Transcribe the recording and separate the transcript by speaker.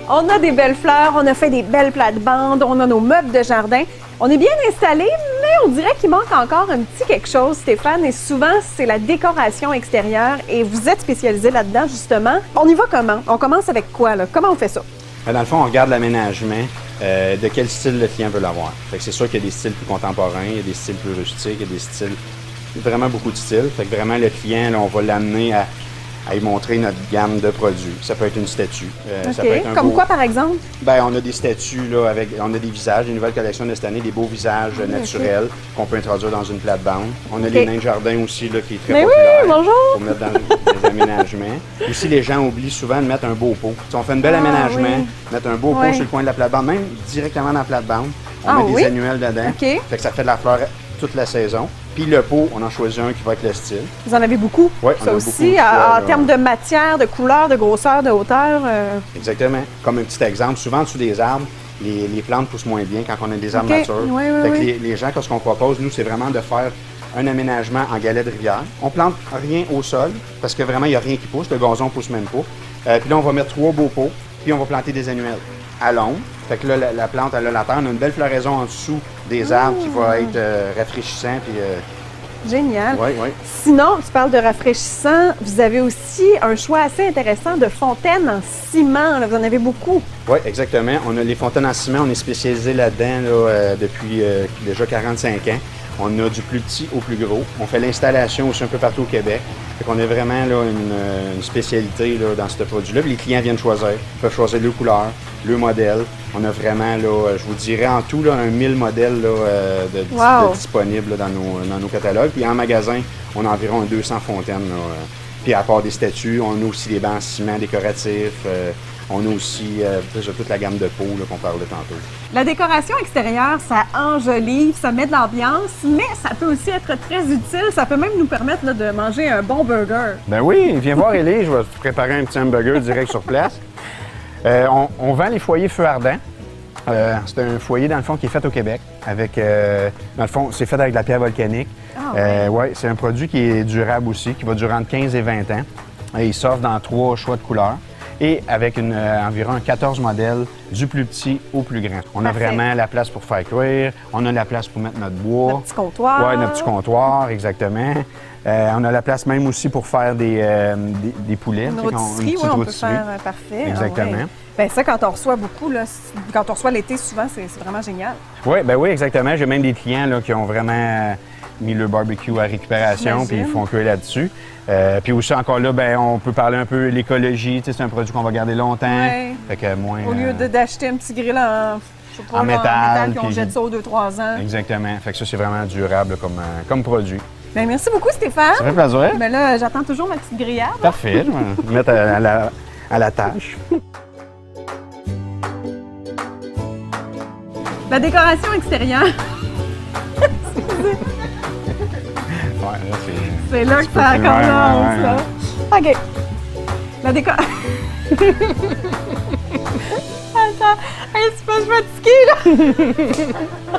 Speaker 1: On a des belles fleurs, on a fait des belles plates-bandes, on a nos meubles de jardin. On est bien installé, mais on dirait qu'il manque encore un petit quelque chose, Stéphane, et souvent, c'est la décoration extérieure, et vous êtes spécialisé là-dedans, justement. On y va comment? On commence avec quoi, là? Comment on fait ça?
Speaker 2: Dans le fond, on regarde l'aménagement, de quel style le client veut l'avoir. C'est sûr qu'il y a des styles plus contemporains, il y a des styles plus rustiques, il y a des styles, vraiment beaucoup de styles. Fait que vraiment, le client, là, on va l'amener à lui montrer notre gamme de produits. Ça peut être une statue. Ça peut être un
Speaker 1: Comme
Speaker 2: beau...
Speaker 1: quoi, par exemple?
Speaker 2: Bien, on a des statues, là, on a des visages, des nouvelles collections de cette année, des beaux visages naturels qu'on peut introduire dans une plate-bande. On a les nains de jardin aussi, là, qui est très populaire.
Speaker 1: Oui, bonjour!
Speaker 2: Pour mettre dans les aménagements. Aussi, les gens oublient souvent de mettre un beau pot. Si on fait un bel aménagement, mettre un beau pot sur le coin de la plate-bande, même directement dans la plate-bande. On met des annuels dedans. Fait que ça fait de la fleur toute la saison. Puis le pot, on en choisit un qui va être le style.
Speaker 1: Vous en avez beaucoup?
Speaker 2: Oui,
Speaker 1: ça aussi, en termes de matière, de couleur, de grosseur, de hauteur.
Speaker 2: Exactement. Comme un petit exemple, souvent dessous des arbres, les plantes poussent moins bien quand on a des arbres matures. Fait que les gens, ce qu'on propose, nous, c'est vraiment de faire un aménagement en galets de rivière. On plante rien au sol parce que vraiment, il n'y a rien qui pousse. Le gazon ne pousse même pas. Puis là, on va mettre 3 beaux pots, puis on va planter des annuels à l'ombre. Fait que là, la plante, elle a la terre. On a une belle floraison en dessous des arbres qui va être rafraîchissant. Puis,
Speaker 1: génial.
Speaker 2: Oui, oui.
Speaker 1: Sinon, tu parles de rafraîchissant. Vous avez aussi un choix assez intéressant de fontaines en ciment. Là, vous en avez beaucoup.
Speaker 2: Oui, exactement. On a les fontaines en ciment. On est spécialisé là-dedans là, depuis déjà 45 ans. On a du plus petit au plus gros. On fait l'installation aussi un peu partout au Québec. Fait qu'on a vraiment là, une spécialité là, dans ce produit-là. Les clients viennent choisir. Ils peuvent choisir le couleur, le modèle. On a vraiment, là, je vous dirais en tout, là, 1000 modèles là, de disponibles là, dans nos catalogues. Puis en magasin, on a environ 200 fontaines. Là, puis à part des statues, on a aussi des bancs en ciment décoratifs. On a aussi toute la gamme de pots qu'on parlait tantôt.
Speaker 1: La décoration extérieure, ça enjolive, ça met de l'ambiance, mais ça peut aussi être très utile. Ça peut même nous permettre là, de manger un bon burger.
Speaker 2: Ben oui, viens voir Élie, je vais te préparer un petit hamburger direct sur place. On vend les foyers feu ardent. C'est un foyer, dans le fond, qui est fait au Québec. Dans le fond, c'est fait avec de la pierre volcanique. Ouais, c'est un produit qui est durable aussi, qui va durer entre 15 et 20 ans. Et il s'offre dans 3 choix de couleurs. Et avec environ 14 modèles, du plus petit au plus grand. On a vraiment la place pour faire cuire, on a la place pour mettre notre bois.
Speaker 1: Notre petit comptoir.
Speaker 2: Oui, notre petit comptoir, exactement. On a la place même aussi pour faire des poulets.
Speaker 1: Une rôtisserie, oui, on peut faire parfait.
Speaker 2: Exactement.
Speaker 1: Bien, ça, quand on reçoit beaucoup, là, quand on reçoit l'été, souvent, c'est vraiment génial.
Speaker 2: Oui, ben oui, exactement. J'ai même des clients là, qui ont vraiment mis le barbecue à récupération, puis ils font cuire là-dessus. Puis aussi, encore là, ben, on peut parler un peu de l'écologie. C'est un produit qu'on va garder longtemps.
Speaker 1: Ouais.
Speaker 2: Fait que moins,
Speaker 1: au lieu d'acheter un petit grill en métal, puis on jette ça aux 2-3 ans.
Speaker 2: Exactement. Fait que ça, c'est vraiment durable comme produit.
Speaker 1: Bien, merci beaucoup, Stéphane.
Speaker 2: Ça fait plaisir.
Speaker 1: Mais là, j'attends toujours ma petite grillade.
Speaker 2: Parfait. Je vais me mettre à la tâche.
Speaker 1: La décoration extérieure. C'est là que ça commence, là. OK. La décoration... Attends, je suis fatiguée, là.